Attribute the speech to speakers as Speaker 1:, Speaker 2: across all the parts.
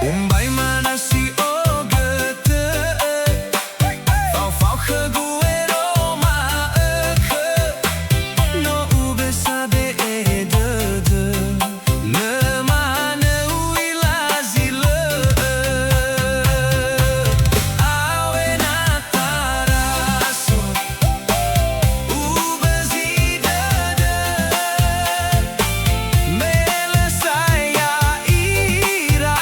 Speaker 1: Umbai mana si ogete Fau gue roma No ube sabe de Le mana uila zile Awe na taraso Ube zidede Mele saya ira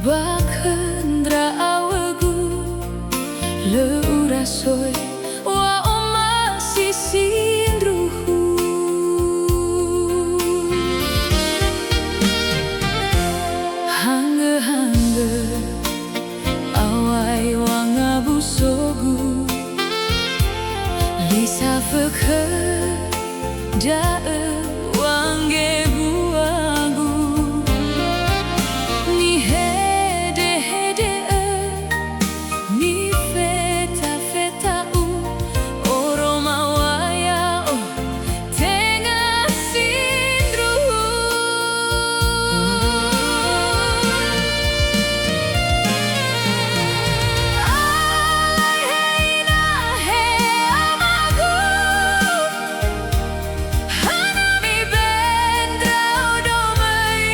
Speaker 2: Bakhendra awegu leurasoi wa oma sisindruhu hangge-hangge awai wangabu sogu lisa dae wange buagu ni hede hede ni feta feta oroma waya tengah sindruhu alai heina he amagu hanami bendra odomai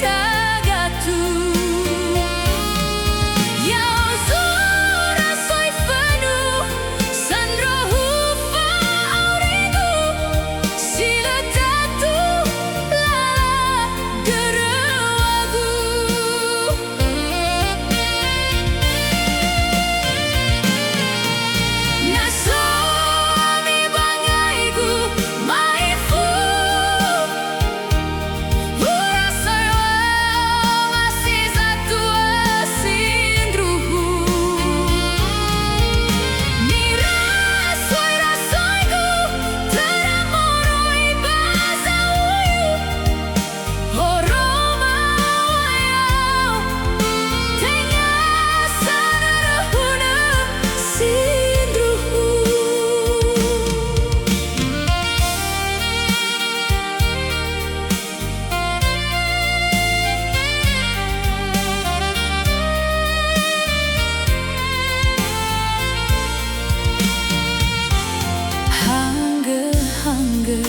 Speaker 2: tagatu yau zura soi fanu sanrohu fa aurigu sila tatu la derawagu nasomi bangaigu maifu urasoi masih satu sindruhu ni rasoiku teramoroi bahasa uyu oroma wayau tengah sanarahuna sindruhu hangge-hangge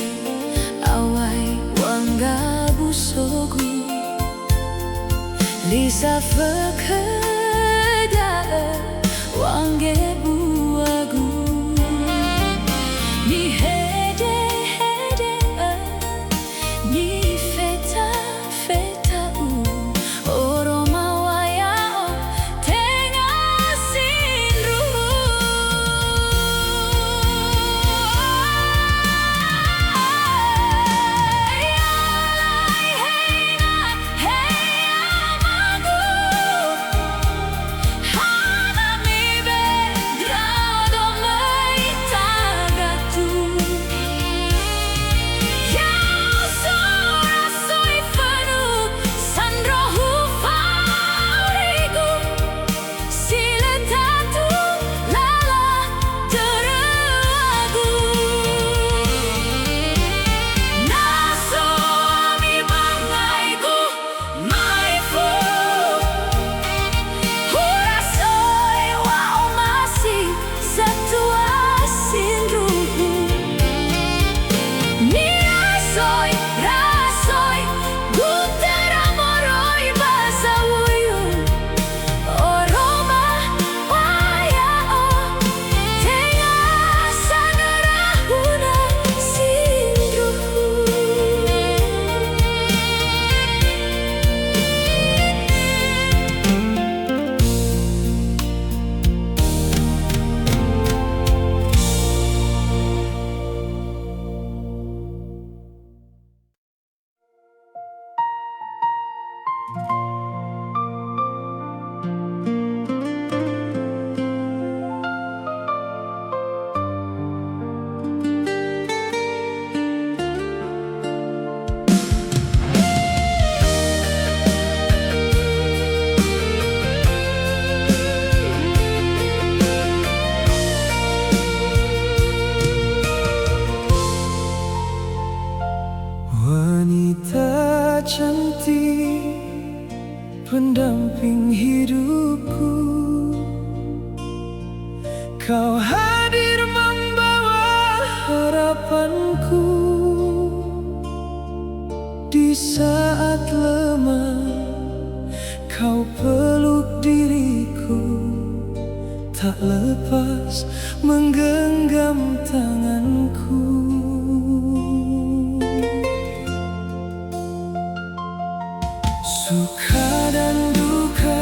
Speaker 2: awai wangabu sogu lisa dae wange buagu ni hede hede ni feta feta oroma wayao tengah sindruhu alai heina he amagu hanami bendra odomai tagatu yau zura soi fanu sanrohu fa aurigu sila tatu lala derawagu nasomi bangaigu maifu urasoi wa masih satu sindruhu ni rasoi teramoroi bahasa uyu oroma wayao tengah sanarahuna sindruhu wanita cantik pendamping hidupku kau hadir membawa harapanku di saat lemah kau peluk diriku tak lepas menggenggam tanganku suka dan duka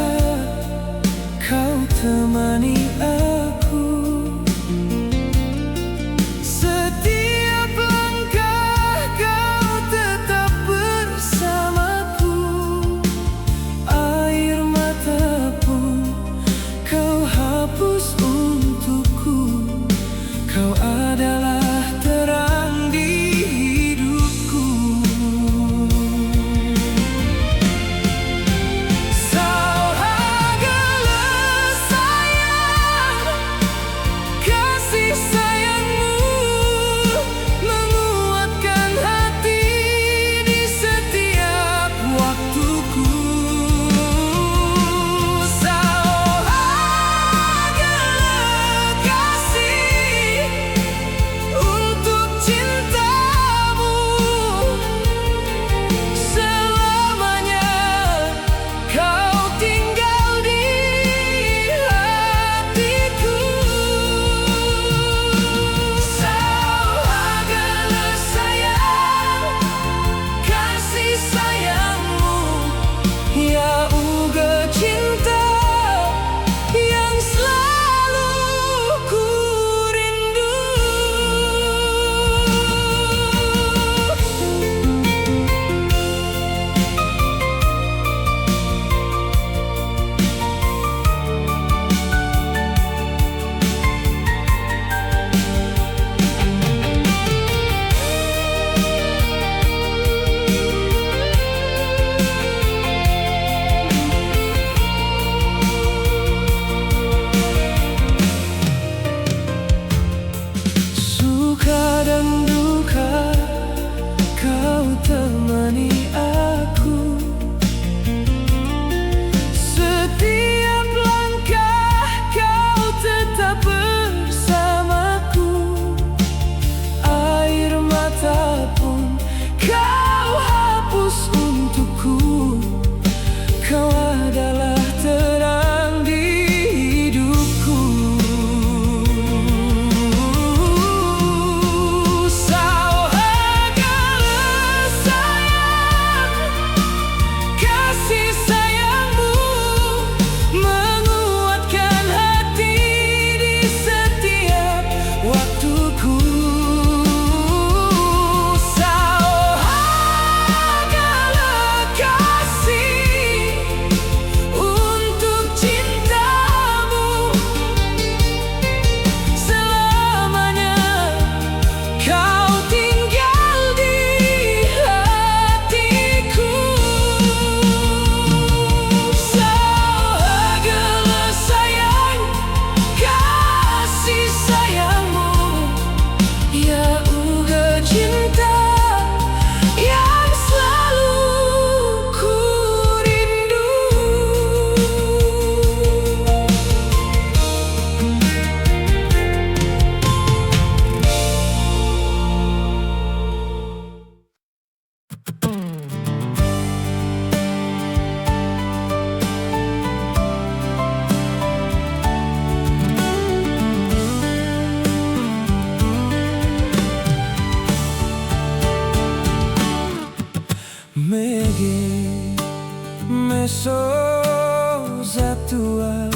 Speaker 2: masa tua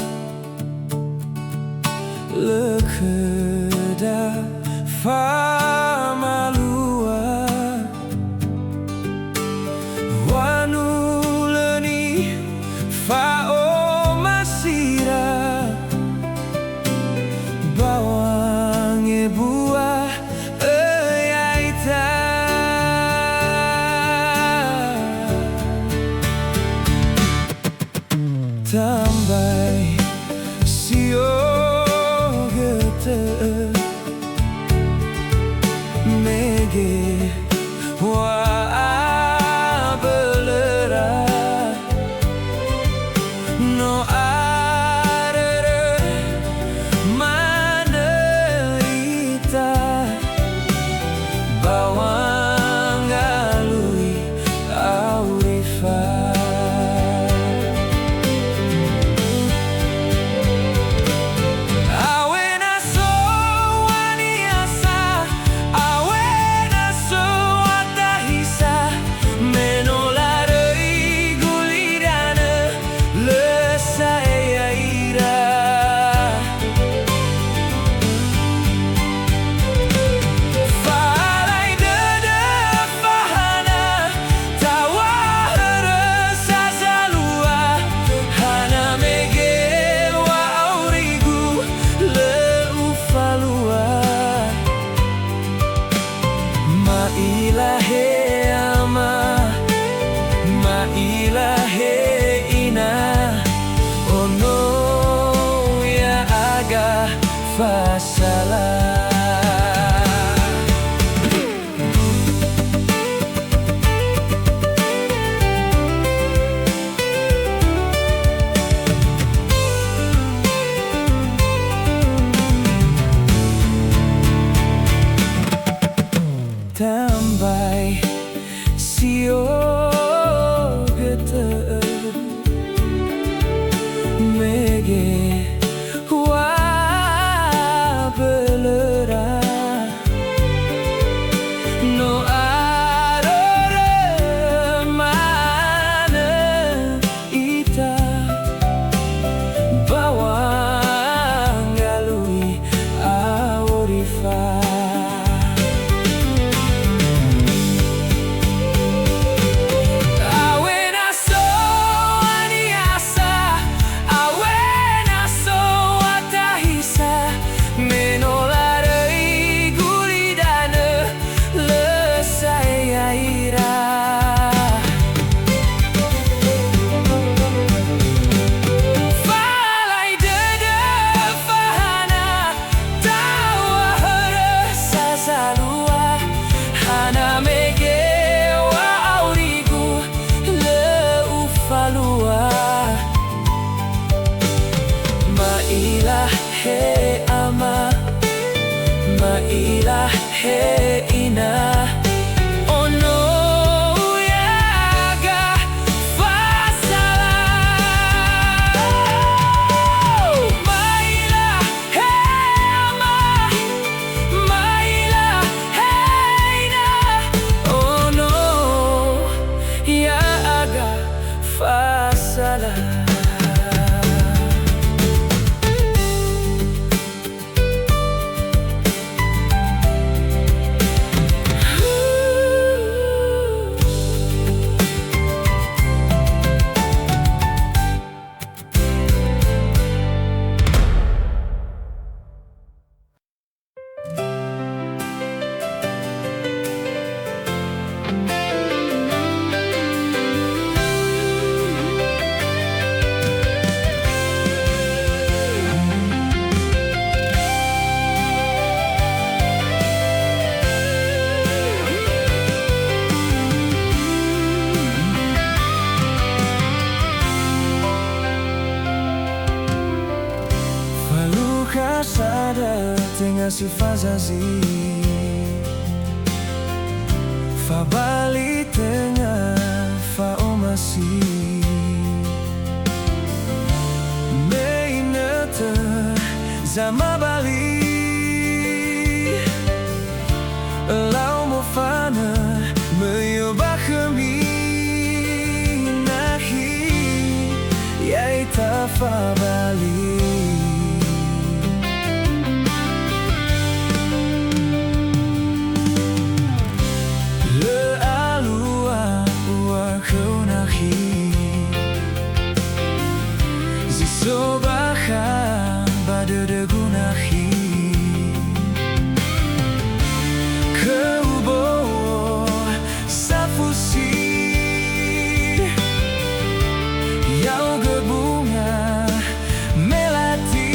Speaker 2: lekeda famalua wanuleni fao masira bawange buah eyaita tambai sio gete mege wa belera no arere manerita bawang galui aurifa ilahe ama ma ilahe ina ono ya aga fasala tambai sio gete mege wa belera no arore mana ita bawang galui aurifa ilahe ama ma ilahe ina ono yaga fasala ma ilahe ama ma ilahe ina ono yaga fasala. Sada tengah si fazazi fa bali tengah fa omasi meinete zama bali lau mo fana meyubah kami nahi yai ta fa Bali. Le alua ua keunahi Zisobaha badedegunahi Keubo safusi Yau gebunga melati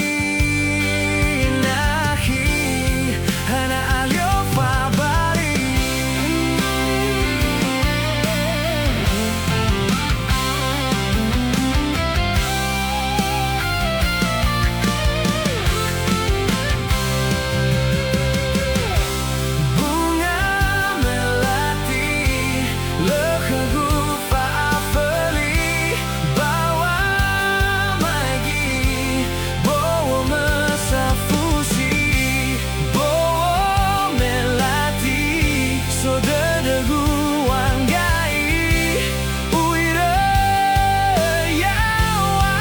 Speaker 2: nahi Hana alio fa Bali. Bunga melati lekhagu fa afeli bawa magi bawa mesafusi bawa melati sodedegu wanggai uire yawa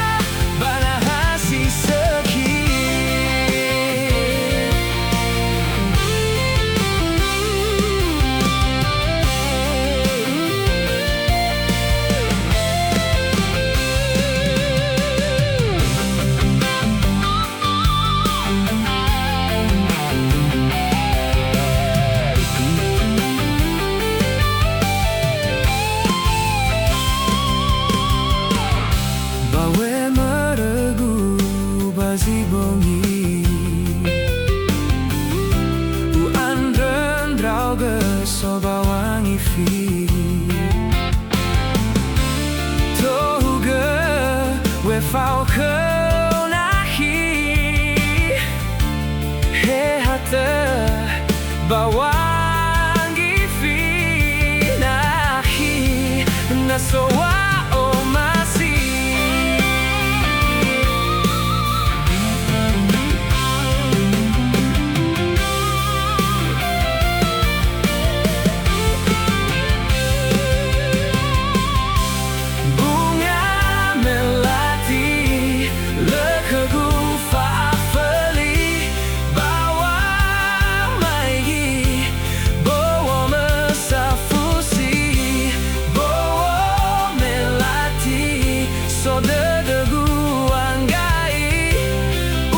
Speaker 2: banahasi seki. Bawe meregu bazi bongi Uan rendrau ge sobawangi fi Tohu ge we fau keu nahi He hate bawangi fi nahi Nasowa o masih Bunga melati lekhagu fa afeli bawa magi bawa mesafusi bawa melati sodedegu wanggai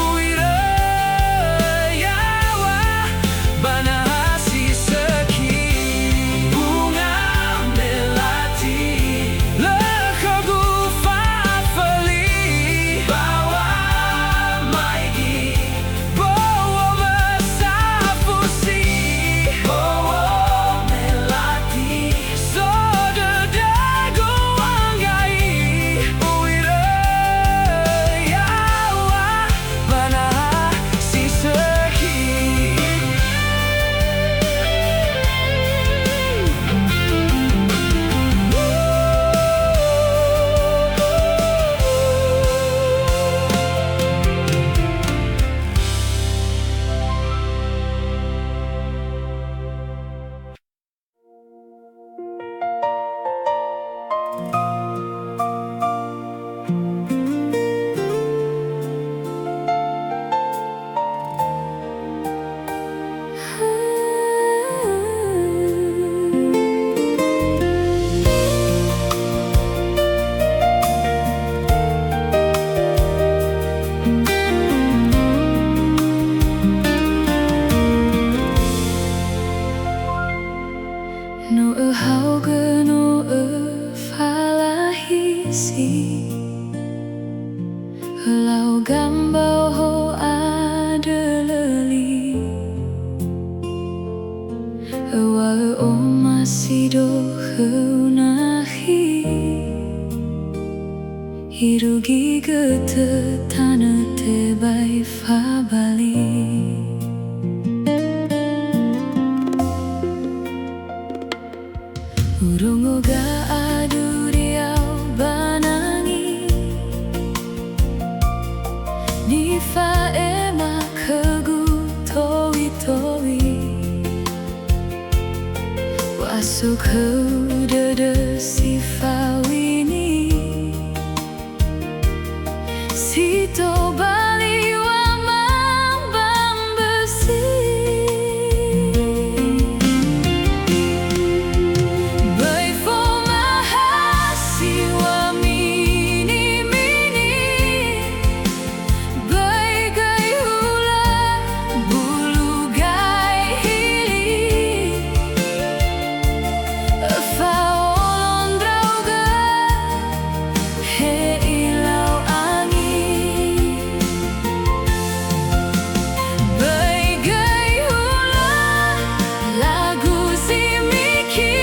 Speaker 2: uire yawa banahasi seki. Bunga melati lekhagu fa afeli bawa magi bawa mesafusi bawa melati sodedegu wanggai uire yawa banahasi seki. No hau ge no falahisi Lau gambau ho adeleli Wa o masido heunahi Hirugi gete tane te bai fa Bali. Urungo ga adu riau banangi Ni fa ema kegu towi towi Wasuk heu dede si fa wini Sito baliwa mambang besi Bai fo mahasiwa mini-mini Bai gai hula bulu gai hili Faolon drauga he ilau angin Bai gai hula lagu simiki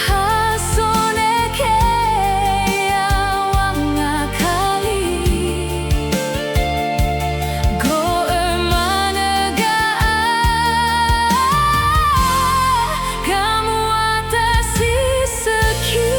Speaker 2: Hasoneke awang ngakali Go emanaga kamu atasi seki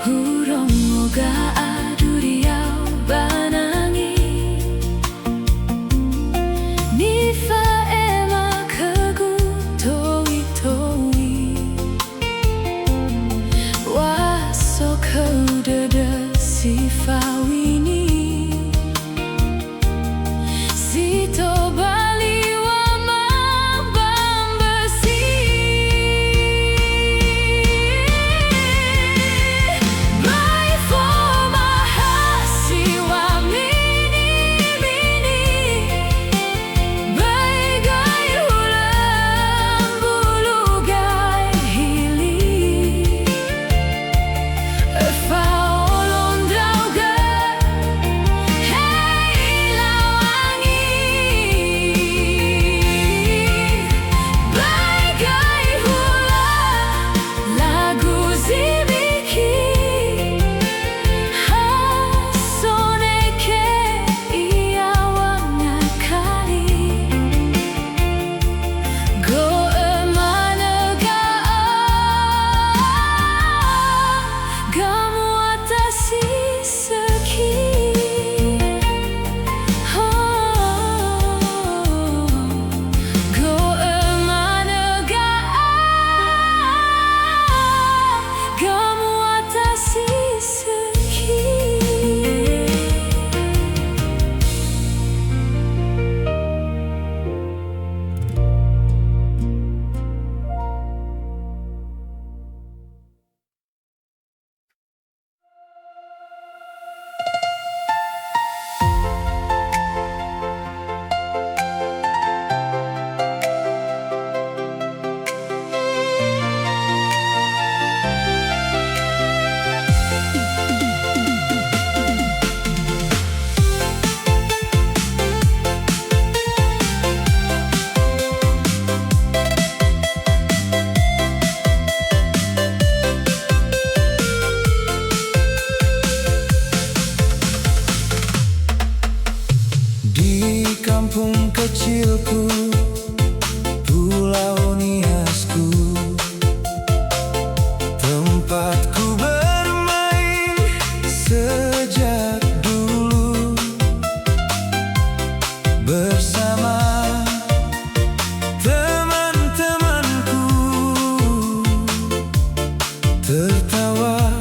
Speaker 2: Hurong moga aduriau banangi Nifa ema kegu toi-toi Waso kau dada sifa wini Sito baliwa mambang besi Bai fo mahasiwa mini-mini Bai gai hula bulu gai hili Faolon drauga he ilau angin Bai gai hula lagu zibiki Hasoneke iawang ngakali Go emanaga kamu atasi seki Go emanaga kamu atasi seki
Speaker 1: Di kampung kecilku, Pulau Niasku, tempatku bermain sejak dulu bersama teman-temanku, tertawa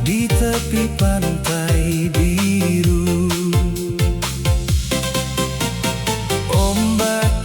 Speaker 1: di tepi pantai biru. Ombak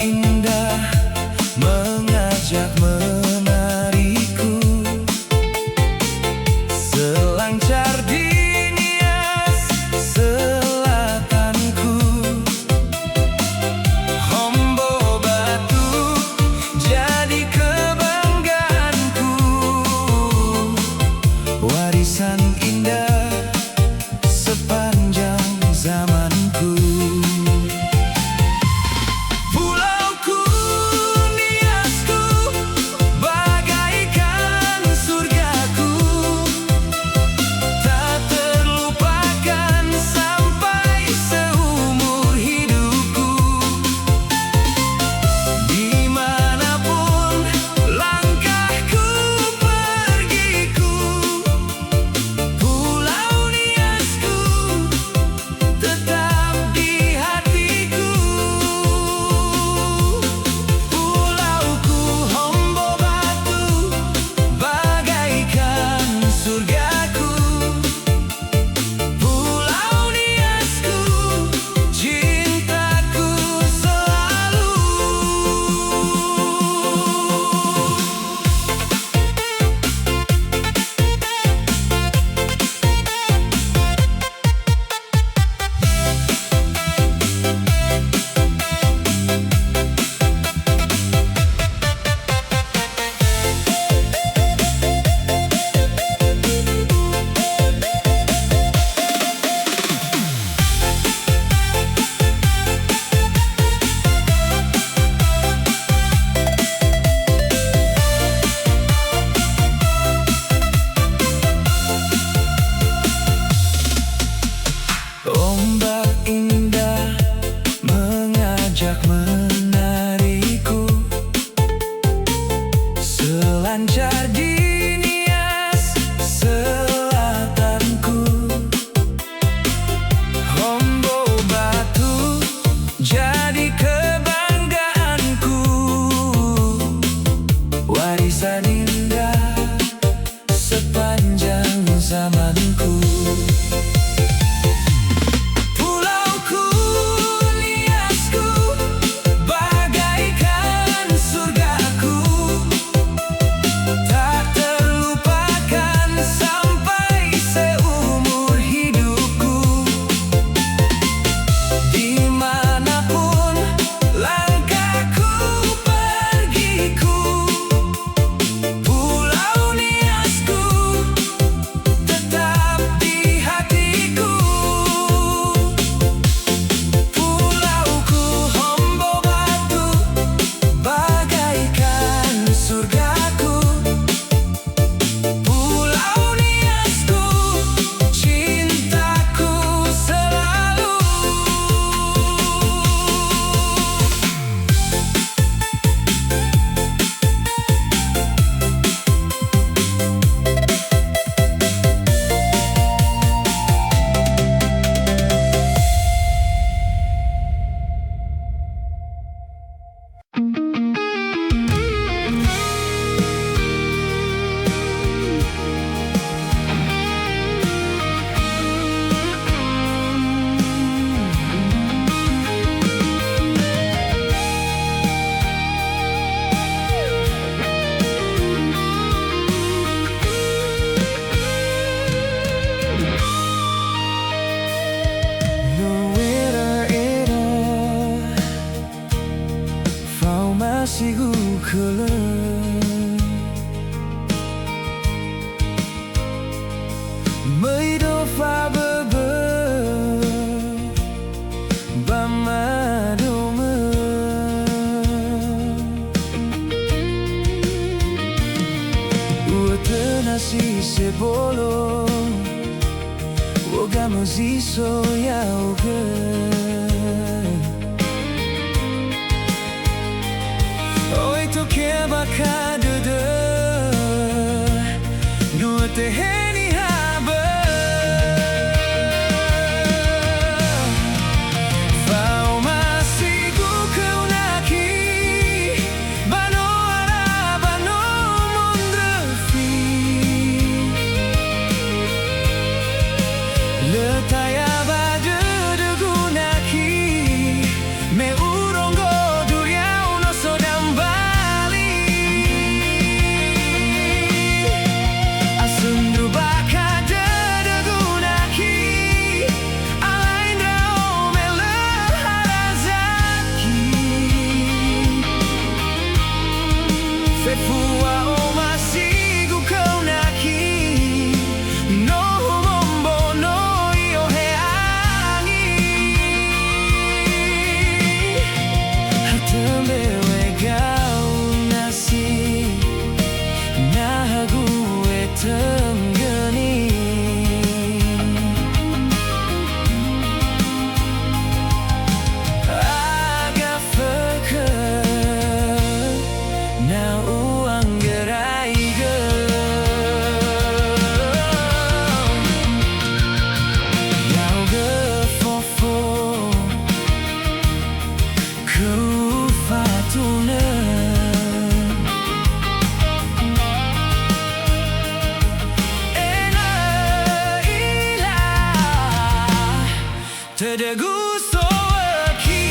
Speaker 1: Teguh soeki.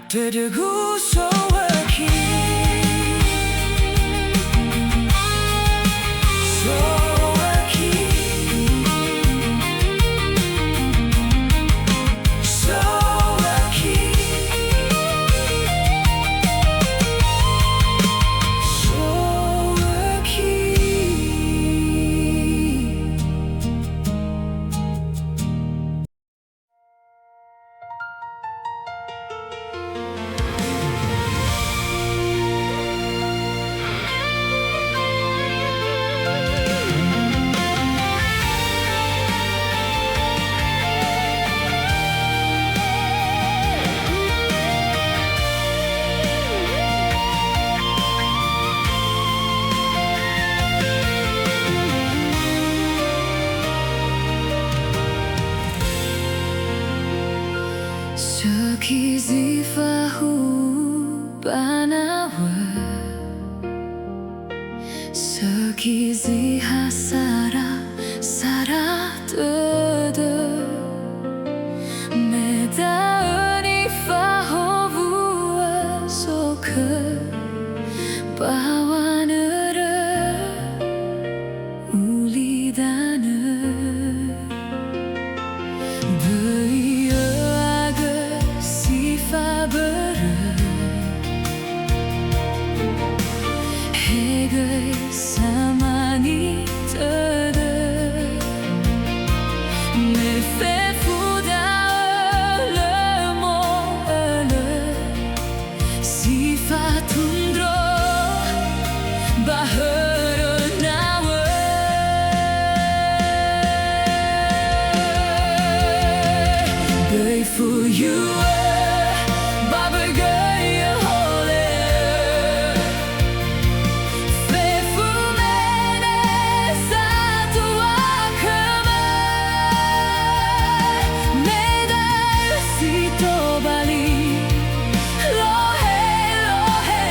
Speaker 1: Teguh soeki. Soeki. Soeki. Sekizifahu banawa Sekizi hasara sara tede Medauni fahovua soke Bawanere ulidane Samani tere me fait fouda le mot si fatundro bahar nawe Gay for you Baba gay hole Lohe lohe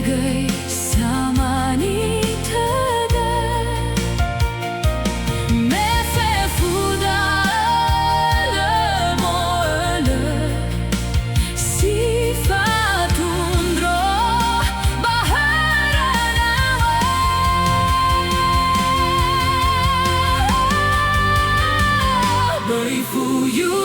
Speaker 2: bagai samani tada me fe fuda le moele sifat undro baharanawe Berifu you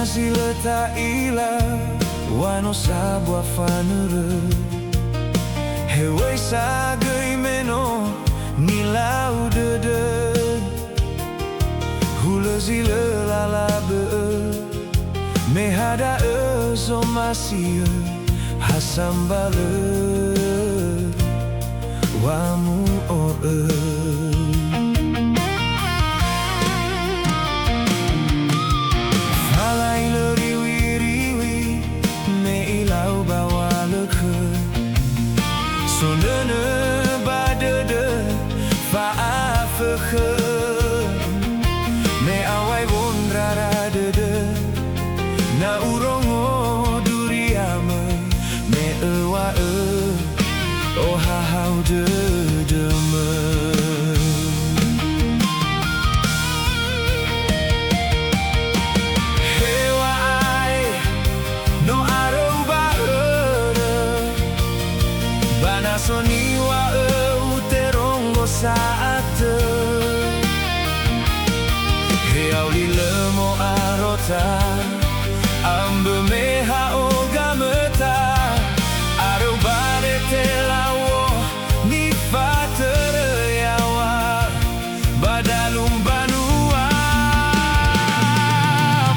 Speaker 3: si letak ila wano sabwa fanere hewe sagai meno nilau dede hula zile lalabe mehada somasia hasambale wamu Sonene badede faafeche me awai wondrara dede na urongo duriame me ewa oh hahau dede me hewa ai no aroba Soniwa uterongo saate Heauli lemo arota Ambe meha ogameta Arubare telawo Nifatere yawa Badalum banua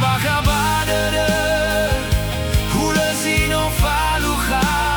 Speaker 3: Bakabadere Hulazino falucha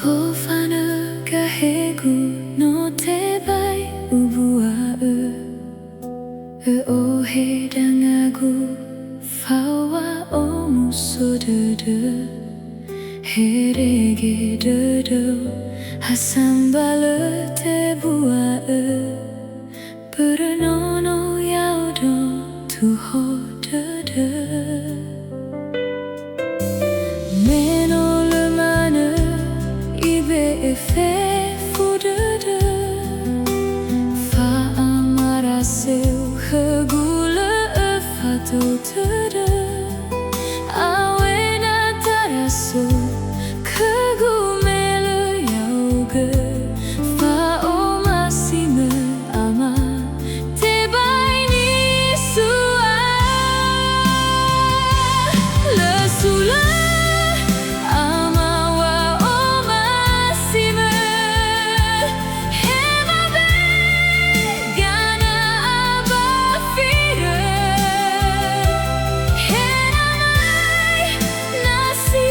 Speaker 1: Fofana kahegu no tebai ubua ohe dangagu fawa omusodede herege dodo hasambala tebua bernono yaudo tuho dede meno lemana ibe efe fudede fa amaraseu hegula efato tede awena taraso kegumele yauge fa omasime ama tebai ni sua lesula ama wa omasime hemabe gana abafire henamai nasi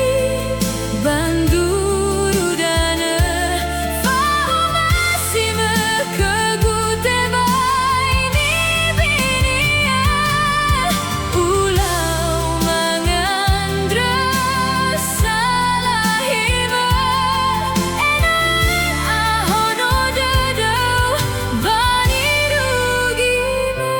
Speaker 1: banduru dana fa omasime kegute bai ni binia ulau mangandra salahima enan ahono dado bani rugima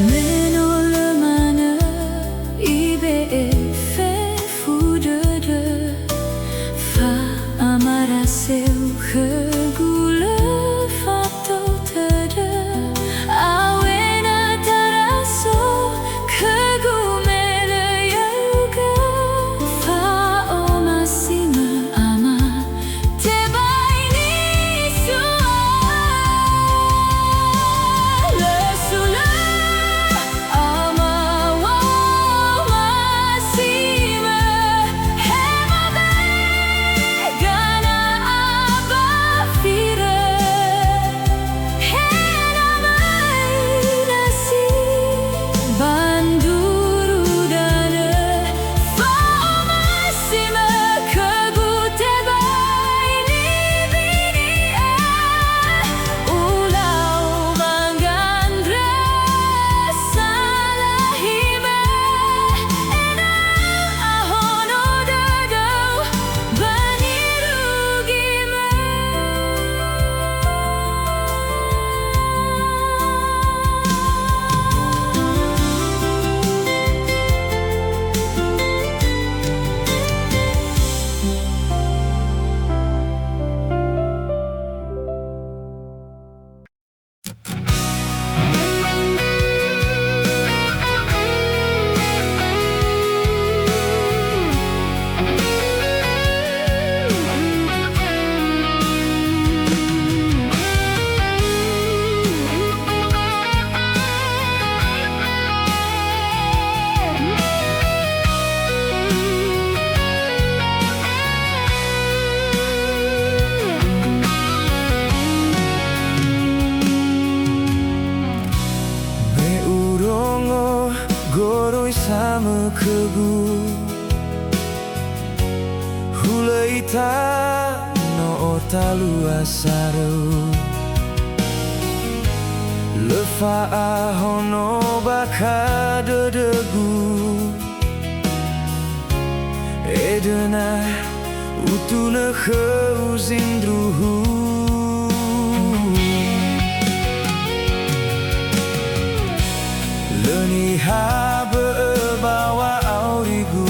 Speaker 1: meno lemana ibe efe fudede fa amaraseu hegula fato tede awena taraso kegumele yauga fa omasima ama tebai ni sua lesula ama wa omasima hemabe gana abafire henamai nasi banduru dana fa omasima kegute bai ni binia ulau mangandra salahima enan ahono dado bani rugima
Speaker 3: Me urongo goroi sama kegu Hulaita no otalu asaru Lefa ahono baka dedegu Edena utuna kheuzindruhu Leni habe bawa aurigu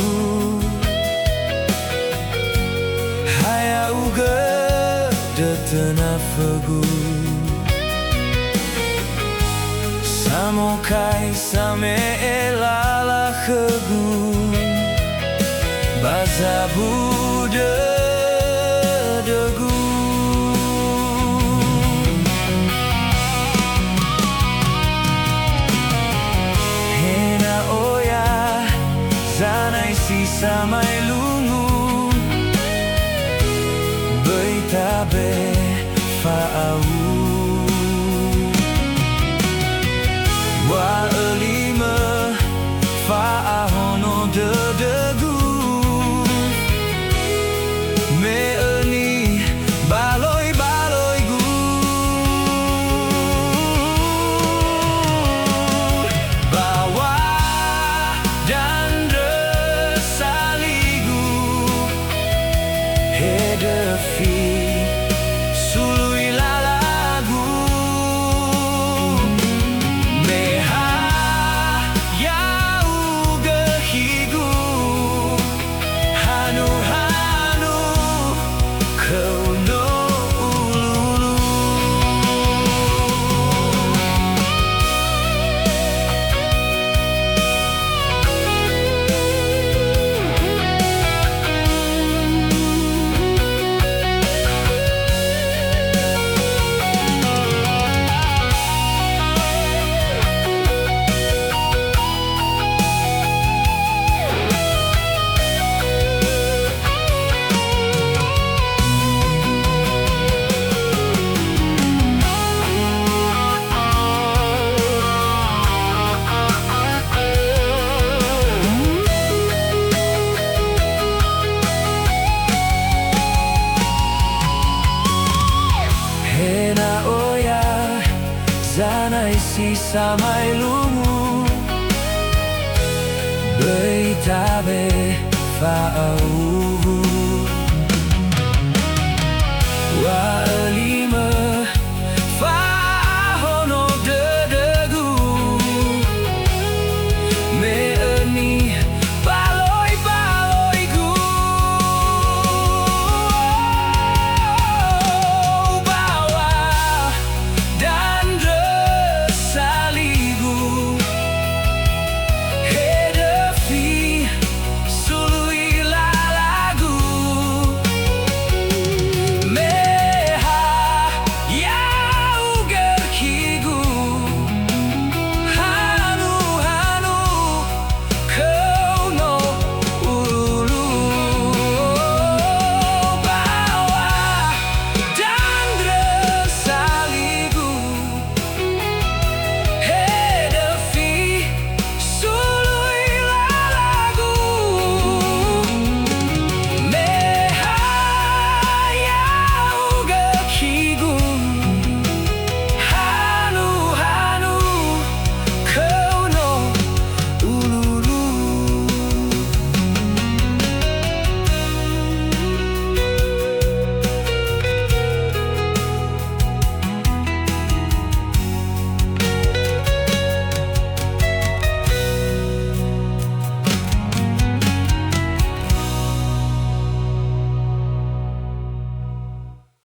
Speaker 3: Haya uga detena fegu Samokai same elala khegu Bazabu de tabe fa'au Wa elima fa'ahono dedegu Me eni baloi-baloi gu Bawa dan resaligu Hedefi sului lalagu Meha yau gehigu Hanu-hanu kau no ululu Hena oya zanai si samai lumu Bei tabe fa'au